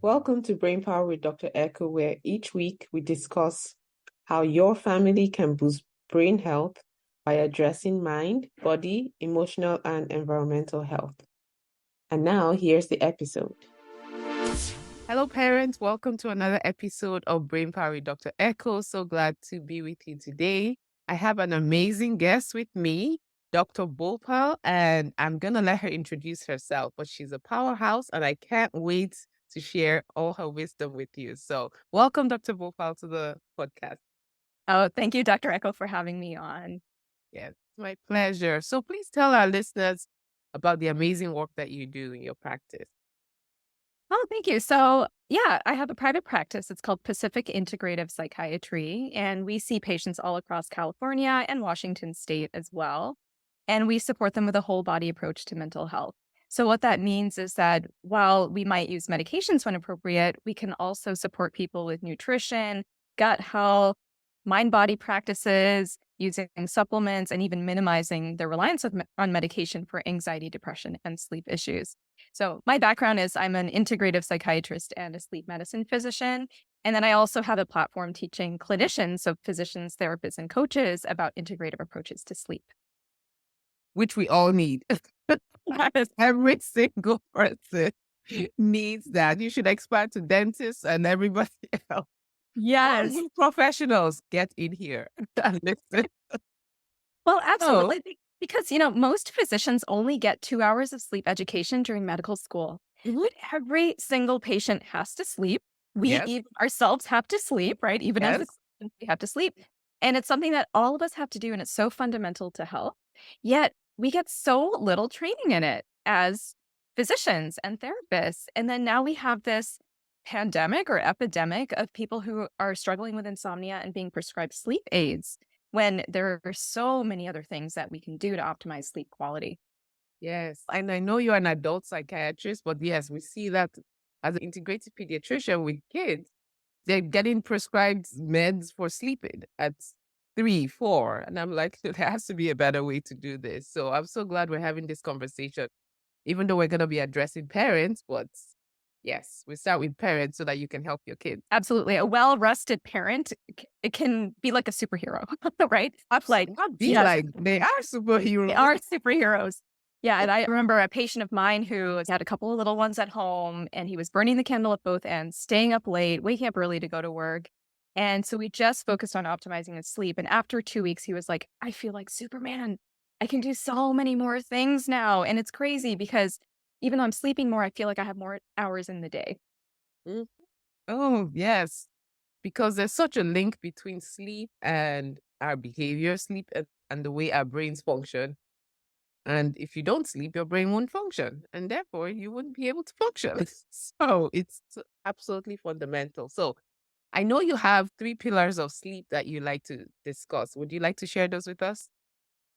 Welcome to Brain Power with Dr. Echo, where each week we discuss how your family can boost brain health by addressing mind, body, emotional, and environmental health. And now, here's the episode. Hello, parents. Welcome to another episode of Brain Power with Dr. Echo. So glad to be with you today. I have an amazing guest with me, Dr. Bhopal, and I'm going to let her introduce herself, but she's a powerhouse, and I can't wait to share all her wisdom with you. So welcome, Dr. Bhopal, to the podcast. Oh, thank you, Dr. Echo, for having me on. Yes, it's my pleasure. So please tell our listeners about the amazing work that you do in your practice. Oh, thank you. So, yeah, I have a private practice. It's called Pacific Integrative Psychiatry, and we see patients all across California and Washington State as well. And we support them with a whole body approach to mental health. So, what that means is that while we might use medications when appropriate, we can also support people with nutrition, gut health, mind body practices, using supplements, and even minimizing their reliance on medication for anxiety, depression, and sleep issues. So, my background is I'm an integrative psychiatrist and a sleep medicine physician. And then I also have a platform teaching clinicians, so physicians, therapists, and coaches about integrative approaches to sleep. Which we all need. Every single person needs that. You should expand to dentists and everybody else. Yes. All professionals, get in here and listen. Well, absolutely. Because, most physicians only get 2 hours of sleep education during medical school. But every single patient has to sleep. We Yes. even ourselves have to sleep, right? Even as a Yes. clinician, we have to sleep. And it's something that all of us have to do, and it's so fundamental to health. Yet we get so little training in it as physicians and therapists. And then now we have this pandemic or epidemic of people who are struggling with insomnia and being prescribed sleep aids when there are so many other things that we can do to optimize sleep quality. Yes. And I know you're an adult psychiatrist, but yes, we see that as an integrated pediatrician with kids, they're getting prescribed meds for sleeping at 3, 4. And I'm like, there has to be a better way to do this. So I'm so glad we're having this conversation, even though we're going to be addressing parents, but yes, we start with parents so that you can help your kids. Absolutely. A well-rested parent, it can be like a superhero, right? Like, Not be yes, like, they are superheroes. they are superheroes. Yeah, and I remember a patient of mine who had a couple of little ones at home, and he was burning the candle at both ends, staying up late, waking up early to go to work. And so we just focused on optimizing his sleep. And after 2 weeks, he was like, I feel like Superman. I can do so many more things now. And it's crazy because even though I'm sleeping more, I feel like I have more hours in the day. Mm. Oh, yes. Because there's such a link between sleep and our behavior, sleep and the way our brains function. And if you don't sleep, your brain won't function. And therefore, you wouldn't be able to function. So it's absolutely fundamental. So I know you have 3 pillars of sleep that you like to discuss. Would you like to share those with us?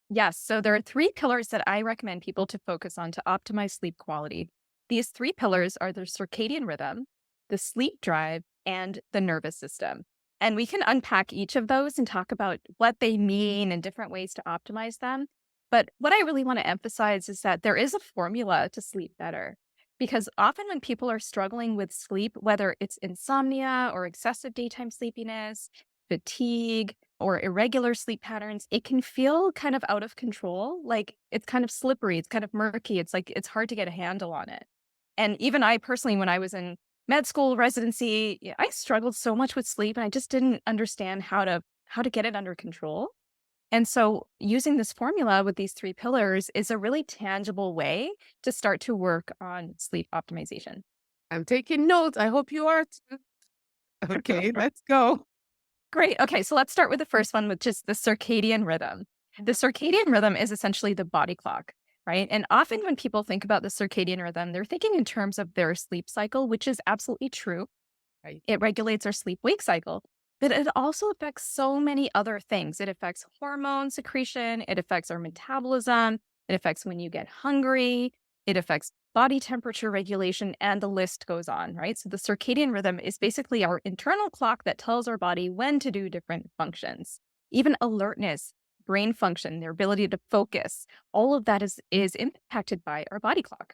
Yes. So there are 3 pillars that I recommend people to focus on to optimize sleep quality. These 3 pillars are the circadian rhythm, the sleep drive, and the nervous system. And we can unpack each of those and talk about what they mean and different ways to optimize them. But what I really want to emphasize is that there is a formula to sleep better. Because often when people are struggling with sleep, whether it's insomnia or excessive daytime sleepiness, fatigue, or irregular sleep patterns, it can feel kind of out of control. Like it's kind of slippery, it's kind of murky. It's like it's hard to get a handle on it. And even I personally, when I was in med school residency, I struggled so much with sleep and I just didn't understand how to get it under control. And so using this formula with these 3 pillars is a really tangible way to start to work on sleep optimization. I'm taking notes. I hope you are too. Okay, let's go. Great. Okay, so let's start with the first one, which is the circadian rhythm. The circadian rhythm is essentially the body clock, right? And often when people think about the circadian rhythm, they're thinking in terms of their sleep cycle, which is absolutely true. Right. It regulates our sleep wake cycle, but it also affects so many other things. It affects hormone secretion, it affects our metabolism, it affects when you get hungry, it affects body temperature regulation, and the list goes on, right? So the circadian rhythm is basically our internal clock that tells our body when to do different functions. Even alertness, brain function, their ability to focus, all of that is impacted by our body clock.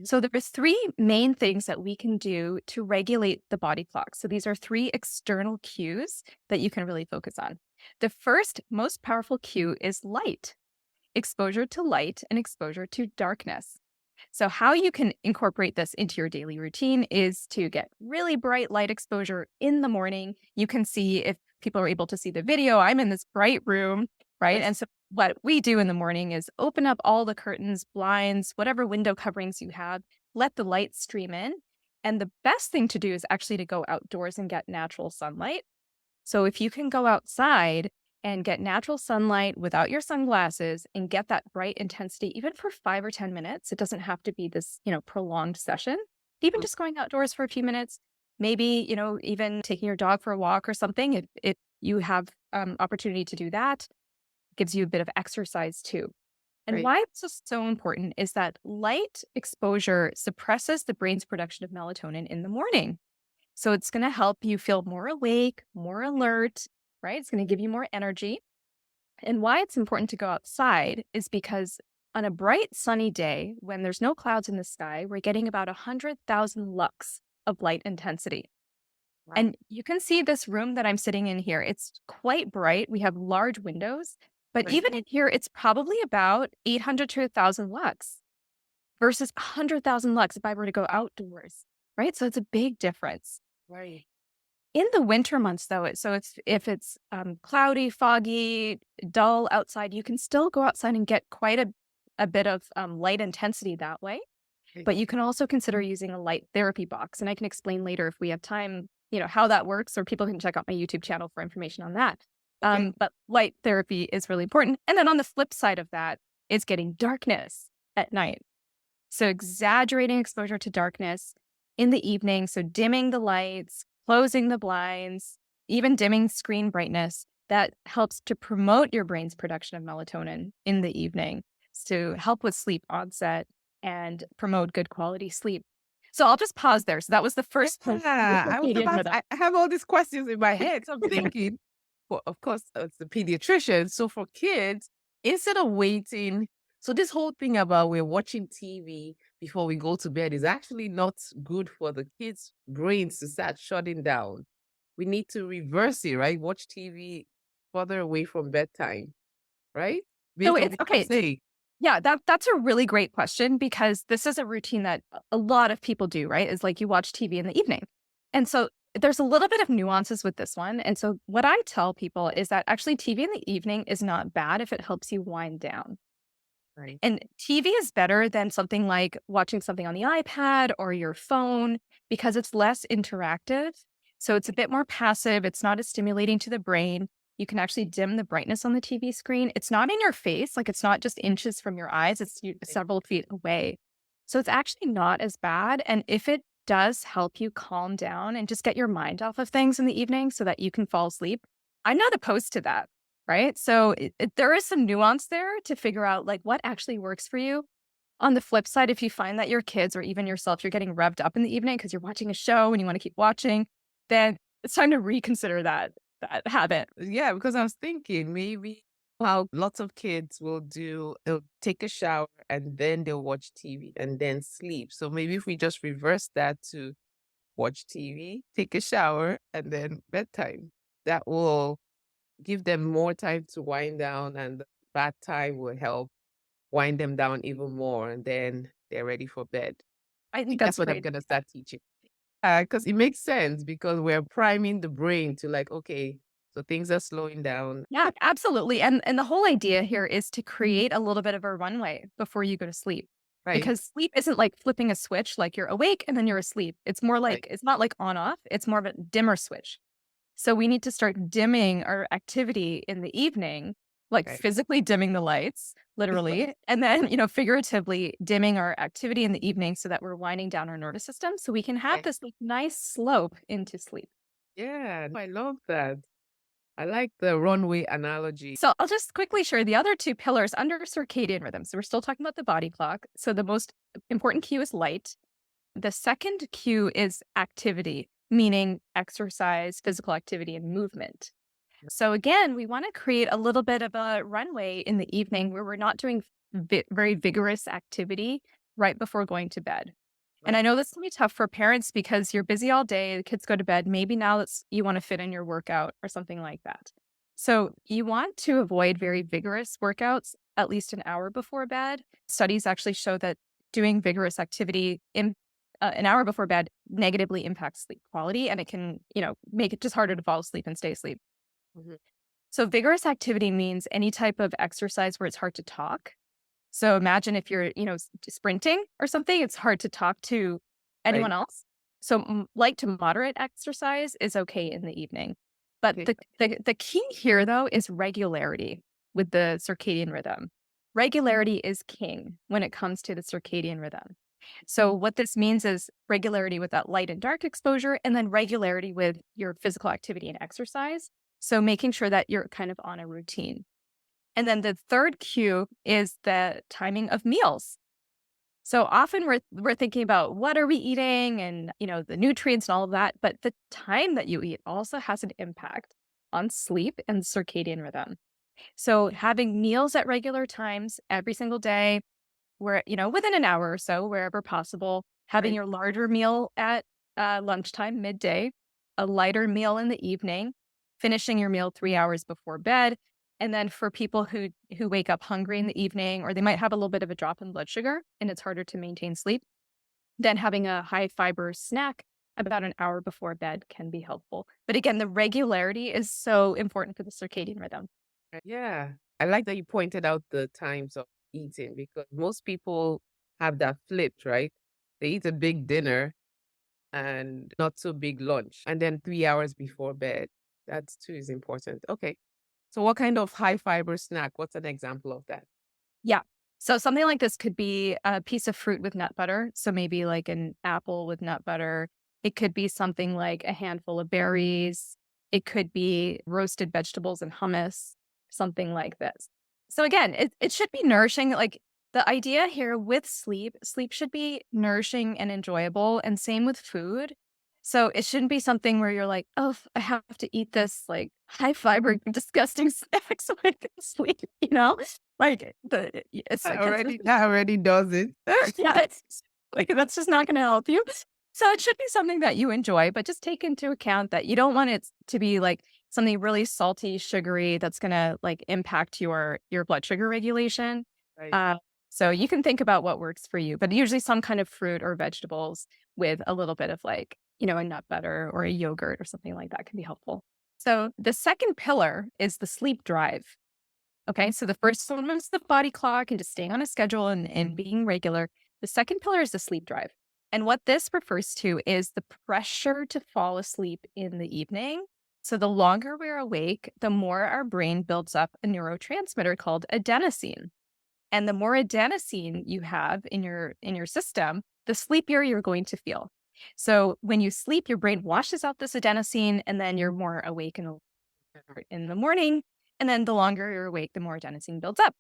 So there's three main things that we can do to regulate the body clock. So these are three external cues that you can really focus on. The first most powerful cue is light, exposure to light and exposure to darkness. So how you can incorporate this into your daily routine is to get really bright light exposure in the morning. You can see if people are able to see the video. I'm in this bright room, right? Yes. And so what we do in the morning is open up all the curtains, blinds, whatever window coverings you have, let the light stream in. And the best thing to do is actually to go outdoors and get natural sunlight. So if you can go outside and get natural sunlight without your sunglasses and get that bright intensity, even for 5 or 10 minutes, it doesn't have to be this, prolonged session. Even Mm. just going outdoors for a few minutes, maybe, even taking your dog for a walk or something. If you have opportunity to do that, gives you a bit of exercise too. And Right. why it's so important is that light exposure suppresses the brain's production of melatonin in the morning. So it's going to help you feel more awake, more alert, right? It's going to give you more energy. And why it's important to go outside is because on a bright sunny day, when there's no clouds in the sky, we're getting about 100,000 lux of light intensity. Wow. And you can see this room that I'm sitting in here. It's quite bright. We have large windows, but Right. even in here, it's probably about 800 to 1,000 lux versus 100,000 lux if I were to go outdoors, right? So it's a big difference. Right. In the winter months, though, if it's cloudy, foggy, dull outside, you can still go outside and get quite a bit of light intensity that way. Right. But you can also consider using a light therapy box. And I can explain later if we have time, how that works, or people can check out my YouTube channel for information on that. Okay. But light therapy is really important. And then on the flip side of that is getting darkness at night. So exaggerating exposure to darkness in the evening. So dimming the lights, closing the blinds, even dimming screen brightness, that helps to promote your brain's production of melatonin in the evening to help with sleep onset and promote good quality sleep. So I'll just pause there. So that was the first one. The Yeah, I was circadian about rhythm. I have all these questions in my head. So I'm thinking, well, of course, it's the pediatrician. So for kids, instead of waiting, so this whole thing about we're watching TV before we go to bed is actually not good for the kids' brains to start shutting down. We need to reverse it, right? Watch TV further away from bedtime, right? So Based on it's what you okay. say. Yeah, that's a really great question because this is a routine that a lot of people do, right? Is like you watch TV in the evening. And so there's a little bit of nuances with this one. And so what I tell people is that actually TV in the evening is not bad if it helps you wind down. Right. And TV is better than something like watching something on the iPad or your phone because it's less interactive. So it's a bit more passive. It's not as stimulating to the brain. You can actually dim the brightness on the TV screen. It's not in your face, like it's not just inches from your eyes, it's several feet away. So it's actually not as bad. And if it does help you calm down and just get your mind off of things in the evening so that you can fall asleep, I'm not opposed to that. Right. So there is some nuance there to figure out like what actually works for you. On the flip side, if you find that your kids or even yourself, you're getting revved up in the evening because you're watching a show and you want to keep watching, then it's time to reconsider that habit. Yeah, because I was thinking maybe how lots of kids they'll take a shower and then they'll watch TV and then sleep. So maybe if we just reverse that to watch TV, take a shower, and then bedtime, that will give them more time to wind down, and that time will help wind them down even more, and then they're ready for bed. I I think think that's that's what I'm great. gonna start teaching. Because it makes sense because we're priming the brain to like, okay, so things are slowing down. Yeah, absolutely. And the whole idea here is to create a little bit of a runway before you go to sleep. Right, Because sleep isn't like flipping a switch, like you're awake and then you're asleep. It's more right, like, it's not like on off, it's more of a dimmer switch. So we need to start dimming our activity in the evening, like right. physically dimming the lights, literally, and then, figuratively dimming our activity in the evening so that we're winding down our nervous system so we can have Okay. this like nice slope into sleep. Yeah, I love that. I like the runway analogy. So I'll just quickly share the other two pillars under circadian rhythm. So we're still talking about the body clock. So the most important cue is light. The second cue is activity, meaning exercise, physical activity, and movement. So again, we want to create a little bit of a runway in the evening where we're not doing very vigorous activity, right before going to bed. And I know this can be tough for parents because you're busy all day, the kids go to bed. Maybe now you want to fit in your workout or something like that. So you want to avoid very vigorous workouts at least an hour before bed. Studies actually show that doing vigorous activity in an hour before bed negatively impacts sleep quality, and it can, make it just harder to fall asleep and stay asleep. Mhm. So vigorous activity means any type of exercise where it's hard to talk. So imagine if you're, sprinting or something, it's hard to talk to Right. anyone else. So light to moderate exercise is okay in the evening. But Okay. the key here, though, is regularity with the circadian rhythm. Regularity is king when it comes to the circadian rhythm. So what this means is regularity with that light and dark exposure, and then regularity with your physical activity and exercise. So making sure that you're kind of on a routine. And then the third cue is the timing of meals. So often we're thinking about what are we eating and the nutrients and all of that, but the time that you eat also has an impact on sleep and circadian rhythm. So having meals at regular times every single day, where within an hour or so, wherever possible, having Right. your larger meal at lunchtime, midday, a lighter meal in the evening, finishing your meal 3 hours before bed. And then for people who wake up hungry in the evening, or they might have a little bit of a drop in blood sugar and it's harder to maintain sleep, then having a high fiber snack about an hour before bed can be helpful. But again, the regularity is so important for the circadian rhythm. Yeah. I like that you pointed out the times of eating because most people have that flipped, right? They eat a big dinner and not so big lunch, and then 3 hours before bed. That too is important. Okay. So what kind of high fiber snack? What's an example of that? Yeah. So something like this could be a piece of fruit with nut butter. So maybe like an apple with nut butter. It could be something like a handful of berries. It could be roasted vegetables and hummus, something like this. So again, it should be nourishing. Like the idea here with sleep should be nourishing and enjoyable. And same with food. So it shouldn't be something where you're like, oh, I have to eat this like high fiber, disgusting snack so I can sleep, Like it's That like already that already does it. yeah, it's like that's just not going to help you. So it should be something that you enjoy, but just take into account that you don't want it to be like something really salty, sugary that's going to like impact your blood sugar regulation. Right. Uh, so you can think about what works for you, but usually some kind of fruit or vegetables with a little bit of like a nut butter or a yogurt or something like that can be helpful. So the second pillar is the sleep drive. Okay, so the first one is the body clock and just staying on a schedule and being regular. The second pillar is the sleep drive. And what this refers to is the pressure to fall asleep in the evening. So the longer we're awake, the more our brain builds up a neurotransmitter called adenosine. And the more adenosine you have in your system, the sleepier you're going to feel. So when you sleep, your brain washes out this adenosine and then you're more awake in the morning. And then the longer you're awake, the more adenosine builds up.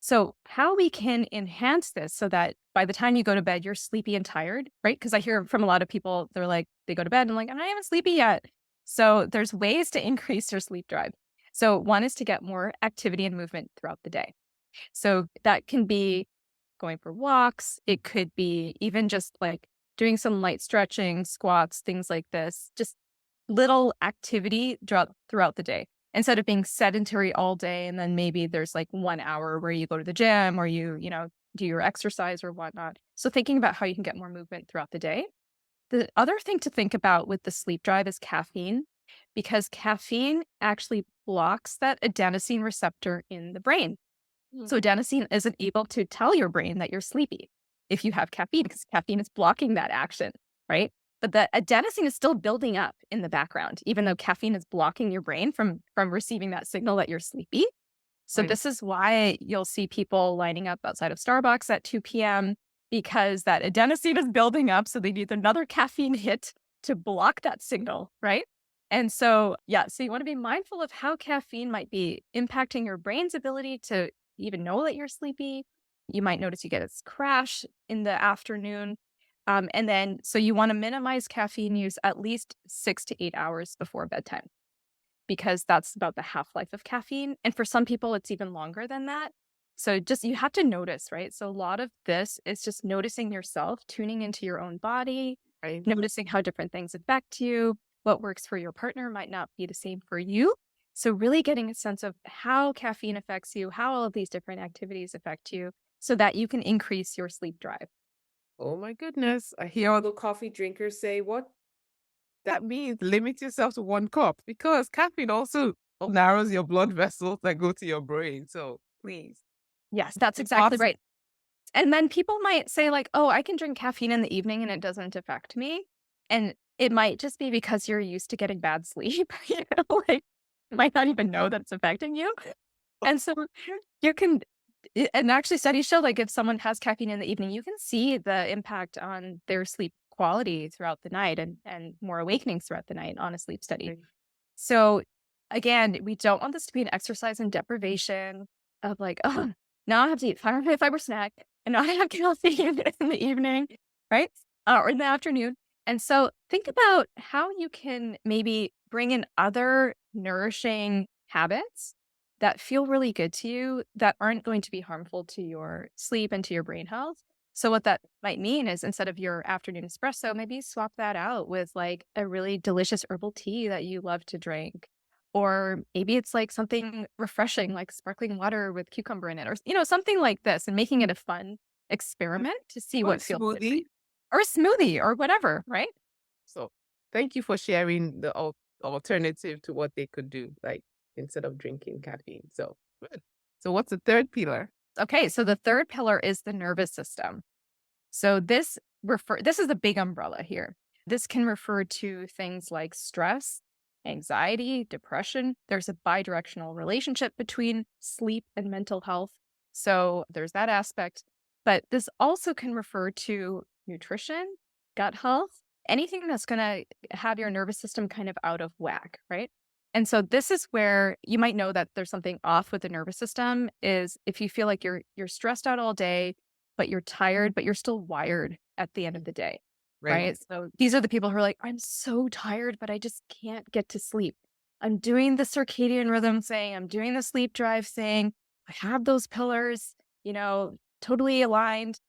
So, how we can enhance this so that by the time you go to bed, you're sleepy and tired, right? Because I hear from a lot of people, they're like, they go to bed and like, I'm not even sleepy yet. So, there's ways to increase your sleep drive. So, one is to get more activity and movement throughout the day. So, that can be going for walks. It could be even just like doing some light stretching, squats, things like this, just little activity throughout the day instead of being sedentary all day. And then maybe there's like 1 hour where you go to the gym or you do your exercise or whatnot. So thinking about how you can get more movement throughout the day. The other thing to think about with the sleep drive is caffeine, because caffeine actually blocks that adenosine receptor in the brain. So adenosine isn't able to tell your brain that you're sleepy if you have caffeine, because caffeine is blocking that action, right? But the adenosine is still building up in the background, even though caffeine is blocking your brain from receiving that signal that you're sleepy. So Right. this is why you'll see people lining up outside of Starbucks at 2 p.m. because that adenosine is building up. So they need another caffeine hit to block that signal, right? And so, yeah, so you want to be mindful of how caffeine might be impacting your brain's ability to even know that you're sleepy. You might notice you get a crash in the afternoon. And then, so you want to minimize caffeine use at least 6 to 8 hours before bedtime, because that's about the half life of caffeine. And for some people, it's even longer than that. So just you have to notice, right? So a lot of this is just noticing yourself, tuning into your own body, Right. noticing how different things affect you. What works for your partner might not be the same for you. So really getting a sense of how caffeine affects you, how all of these different activities affect you so that you can increase your sleep drive. Oh my goodness. I hear all the coffee drinkers say, what? That means limit yourself to 1 cup because caffeine also narrows your blood vessels that go to your brain. So please, Yes, that's exactly impossible. right. And then people might say like, "Oh, I can drink caffeine in the evening and it doesn't affect me." And it might just be because you're used to getting bad sleep, like, you might not even know that it's affecting you. And so you can and actually studies show, like, if someone has caffeine in the evening, you can see the impact on their sleep quality throughout the night and more awakenings throughout the night on a sleep study. Right. So, again, we don't want this to be an exercise in deprivation of like, "Oh, now I have to eat fiber snack, and now I have caffeine in the evening," right? Or in the afternoon. And so think about how you can maybe bring in other nourishing habits that feel really good to you that aren't going to be harmful to your sleep and to your brain health. So what that might mean is instead of your afternoon espresso, maybe swap that out with like a really delicious herbal tea that you love to drink. Or maybe it's like something refreshing, like sparkling water with cucumber in it, or something like this, and making it a fun experiment to see Or a what feels good for you. smoothie. Or a smoothie or whatever, right? So thank you for sharing the alternative to what they could do, like instead of drinking caffeine. So good. So what's the third pillar? Okay, so the third pillar is the nervous system. So this is a big umbrella here. This can refer to things like stress, anxiety, depression. There's a bidirectional relationship between sleep and mental health. So there's that aspect. But this also can refer to nutrition, gut health, anything that's going to have your nervous system kind of out of whack, right? And so this is where you might know that there's something off with the nervous system is if you feel like you're stressed out all day, but you're tired, but you're still wired at the end of the day, Right. right? So these are the people who are like, I'm so tired, but I just can't get to sleep. I'm doing the circadian rhythm thing. I'm doing the sleep drive thing. I have those pillars, totally aligned,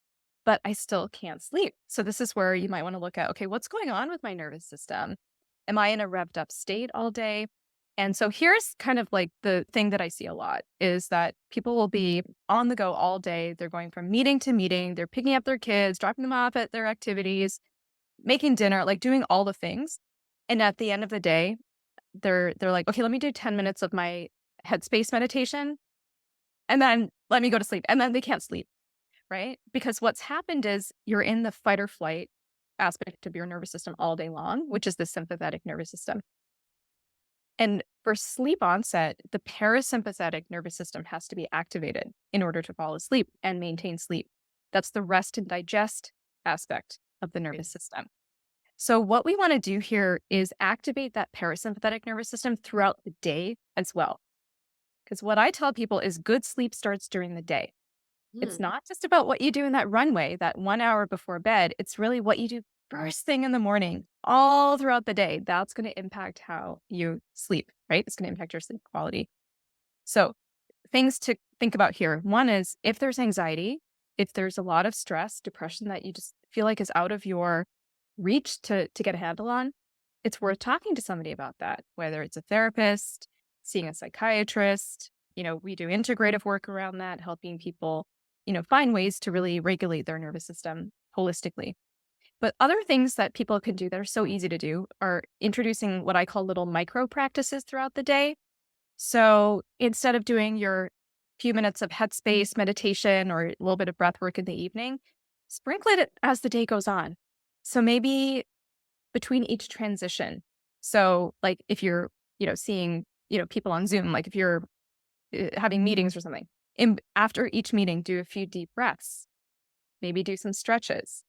but I still can't sleep. So this is where you might want to look at, okay, what's going on with my nervous system? Am I in a revved up state all day? And so here's kind of like the thing that I see a lot is that people will be on the go all day. They're going from meeting to meeting. They're picking up their kids, dropping them off at their activities, making dinner, like doing all the things. And at the end of the day, they're like, okay, let me do 10 minutes of my headspace meditation and then let me go to sleep. And then they can't sleep, right? Because what's happened is you're in the fight or flight aspect of your nervous system all day long, which is the sympathetic nervous system. And for sleep onset, the parasympathetic nervous system has to be activated in order to fall asleep and maintain sleep. That's the rest and digest aspect of the nervous system. So, what we want to do here is activate that parasympathetic nervous system throughout the day as well. Because what I tell people is good sleep starts during the day. It's not just about what you do in that runway, that 1 hour before bed. It's really what you do first thing in the morning, all throughout the day. That's going to impact how you sleep, right? It's going to impact your sleep quality. So, things to think about here. One is if there's anxiety, if there's a lot of stress, depression that you just feel like is out of your reach to get a handle on, it's worth talking to somebody about that, whether it's a therapist, seeing a psychiatrist. We do integrative work around that, helping people find ways to really regulate their nervous system holistically. But other things that people can do that are so easy to do are introducing what I call little micro practices throughout the day. So instead of doing your few minutes of headspace meditation or a little bit of breath work in the evening, sprinkle it as the day goes on. So maybe between each transition. So like if you're, seeing, people on Zoom, like if you're having meetings or something, after each meeting, do a few deep breaths, maybe do some stretches,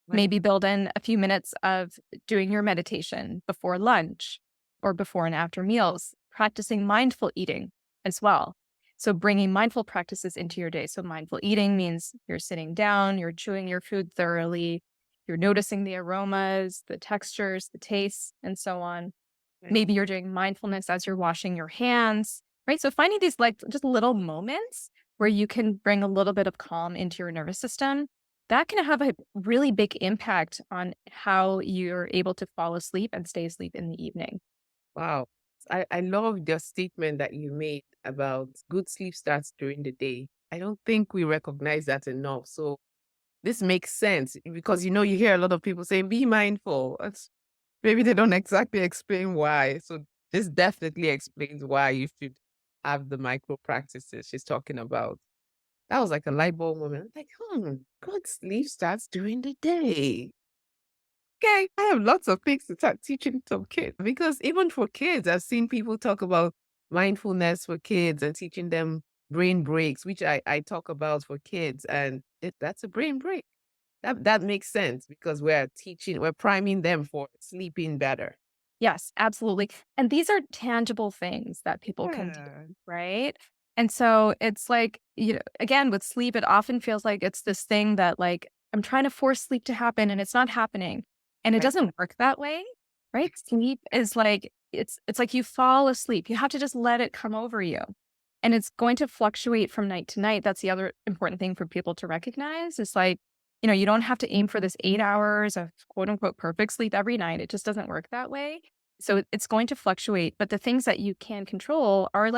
maybe build in a few minutes of doing your meditation before lunch or before and after meals, practicing mindful eating as well. So bringing mindful practices into your day. So mindful eating means you're sitting down, you're chewing your food thoroughly, you're noticing the aromas, the textures, the tastes, and so on. Maybe you're doing mindfulness as you're washing your hands, right? So finding these like just little moments where you can bring a little bit of calm into your nervous system, that can have a really big impact on how you're able to fall asleep and stay asleep in the evening. Wow. I love the statement that you made about good sleep starts during the day. I don't think we recognize that enough. So this makes sense because you hear a lot of people saying, be mindful. Maybe they don't exactly explain why. So this definitely explains why you should have the micro practices she's talking about. That was like a light bulb moment. I'm like, good sleep starts during the day. Okay, I have lots of things to start teaching some kids because even for kids, I've seen people talk about mindfulness for kids and teaching them brain breaks, which I talk about for kids. And that's a brain break. That makes sense because we're priming them for sleeping better. Yes, absolutely. And these are tangible things that people can do, Yeah. right? And so it's like, again, with sleep, it often feels like it's this thing that like I'm trying to force sleep to happen and it's not happening. And it Right. doesn't work that way, right? Sleep is like it's like you fall asleep. You have to just let it come over you. And it's going to fluctuate from night to night. That's the other important thing for people to recognize. Is like, you don't have to aim for this 8 hours of quote unquote perfect sleep every night. It just doesn't work that way. So it's going to fluctuate. But the things that you can control are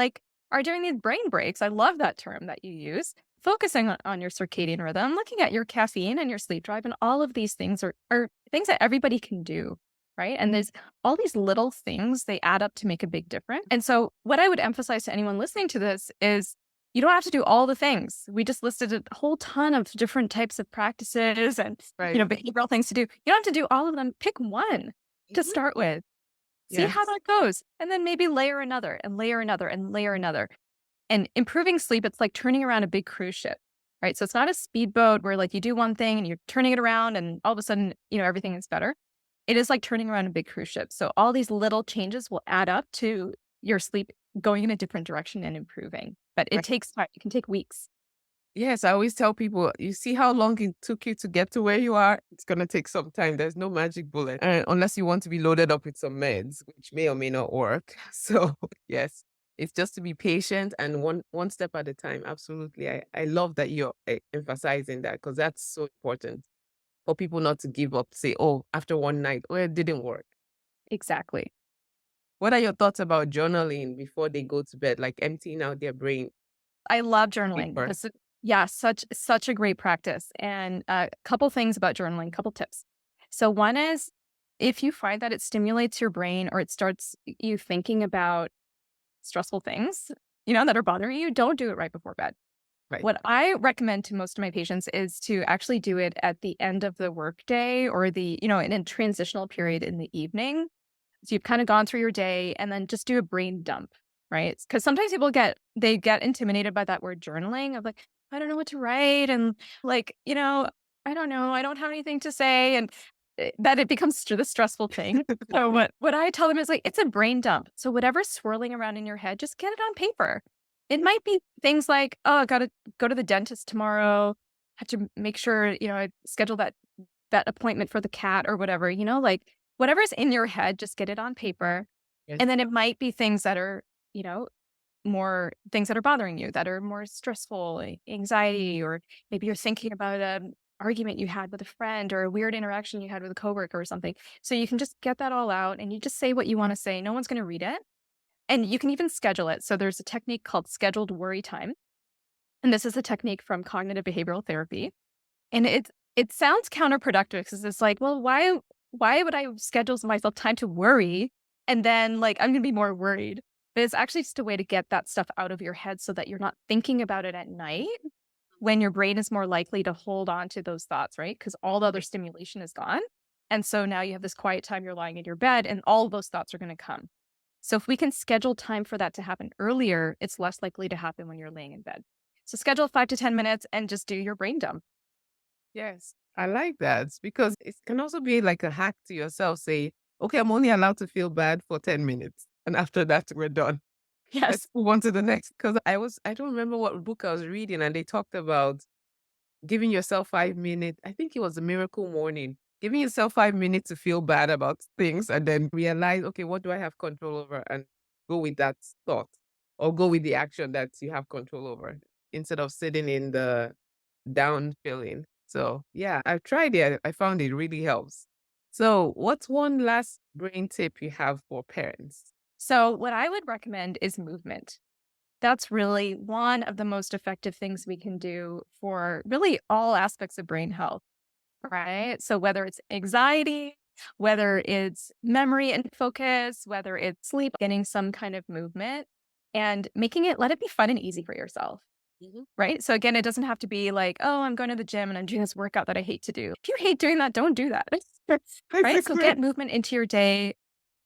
during these brain breaks. I love that term that you use. Focusing on your circadian rhythm, looking at your caffeine and your sleep drive, and all of these things are things that everybody can do, right? And there's all these little things, they add up to make a big difference. And so what I would emphasize to anyone listening to this is you don't have to do all the things. We just listed a whole ton of different types of practices and Right. behavioral things to do. You don't have to do all of them. Pick one to Mhm. start with. See how Yes. that goes. And then maybe layer another and layer another and layer another. And improving sleep, it's like turning around a big cruise ship, right? So it's not a speedboat where like you do one thing and you're turning it around and all of a sudden, everything is better. It is like turning around a big cruise ship. So all these little changes will add up to your sleep going in a different direction and improving. But it Right. takes time. It can take weeks. Yes, I always tell people, you see how long it took you to get to where you are? It's going to take some time. There's no magic bullet, unless you want to be loaded up with some meds, which may or may not work. So, yes, it's just to be patient and one step at a time. Absolutely. I love that you're emphasizing that because that's so important for people not to give up, say, oh, after one night, oh, it didn't work. Exactly. What are your thoughts about journaling before they go to bed, like emptying out their brain? I love journaling. Paper? Yeah, such a great practice. And a couple things about journaling, couple tips. So one is if you find that it stimulates your brain or it starts you thinking about stressful things, that are bothering you, don't do it right before bed. Right. What I recommend to most of my patients is to actually do it at the end of the workday or in a transitional period in the evening. So you've kind of gone through your day and then just do a brain dump, right? Because sometimes people get intimidated by that word journaling of like, I don't know what to write. And like, I don't know, I don't have anything to say. And that it becomes the stressful thing. So what I tell them is like, it's a brain dump. So whatever's swirling around in your head, just get it on paper. It might be things like, oh, I got to go to the dentist tomorrow. Have to make sure, I schedule that appointment for the cat or whatever, like whatever's in your head, just get it on paper. Yes. And then it might be things that are, more things that are bothering you that are more stressful, anxiety, or maybe you're thinking about an argument you had with a friend or a weird interaction you had with a coworker or something. So you can just get that all out and you just say what you want to say. No one's going to read it. And you can even schedule it. So there's a technique called scheduled worry time. And this is a technique from cognitive behavioral therapy. And it sounds counterproductive because it's like, well, why would I schedule myself time to worry and then like I'm going to be more worried? But it's actually just a way to get that stuff out of your head so that you're not thinking about it at night when your brain is more likely to hold on to those thoughts, right? Because all the other stimulation is gone. And so now you have this quiet time, you're lying in your bed and all of those thoughts are going to come. So if we can schedule time for that to happen earlier, it's less likely to happen when you're laying in bed. So schedule 5 to 10 minutes and just do your brain dump. Yes, I like that because it can also be like a hack to yourself. Say, okay, I'm only allowed to feel bad for 10 minutes. And after that, we're done. Yes. Let's move on to the next. Because I don't remember what book I was reading, and they talked about giving yourself 5 minutes. I think it was a miracle morning. Giving yourself 5 minutes to feel bad about things and then realize, okay, what do I have control over? And go with that thought or go with the action that you have control over. instead of sitting in the down feeling. So yeah, I've tried it. I found it really helps. So what's one last brain tip you have for parents? So, what I would recommend is movement. That's really one of the most effective things we can do for really all aspects of brain health, right? So, whether it's anxiety, whether it's memory and focus, whether it's sleep, getting some kind of movement and let it be fun and easy for yourself. Mhm. Right. So again, it doesn't have to be like, oh, I'm going to the gym and I'm doing this workout that I hate to do. If you hate doing that, don't do that. I Right. So agree. get movement into your day.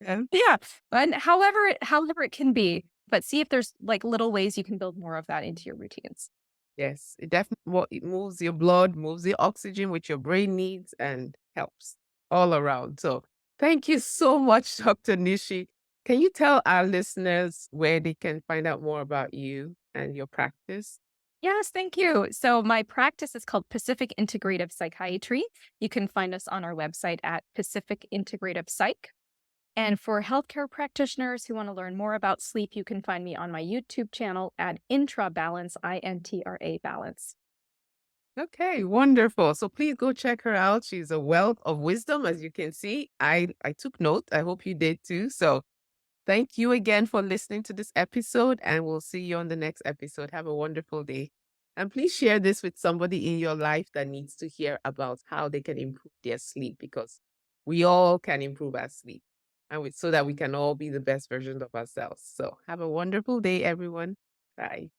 Yeah. Yeah. And however it can be, but see if there's like little ways you can build more of that into your routines. Yes, it definitely it moves your blood, moves the oxygen which your brain needs, and helps all around. So thank you so much, Dr. Nishi. Can you tell our listeners where they can find out more about you and your practice? Yes, thank you. So my practice is called Pacific Integrative Psychiatry. You can find us on our website at Pacific Integrative Psych. And for healthcare practitioners who want to learn more about sleep, you can find me on my YouTube channel at Intra Balance, INTRA Balance. Okay, wonderful. So please go check her out. She's a wealth of wisdom, as you can see. I took note. I hope you did too. So thank you again for listening to this episode, and we'll see you on the next episode. Have a wonderful day. And please share this with somebody in your life that needs to hear about how they can improve their sleep, because we all can improve our sleep so that we can all be the best versions of ourselves. So have a wonderful day, everyone. Bye.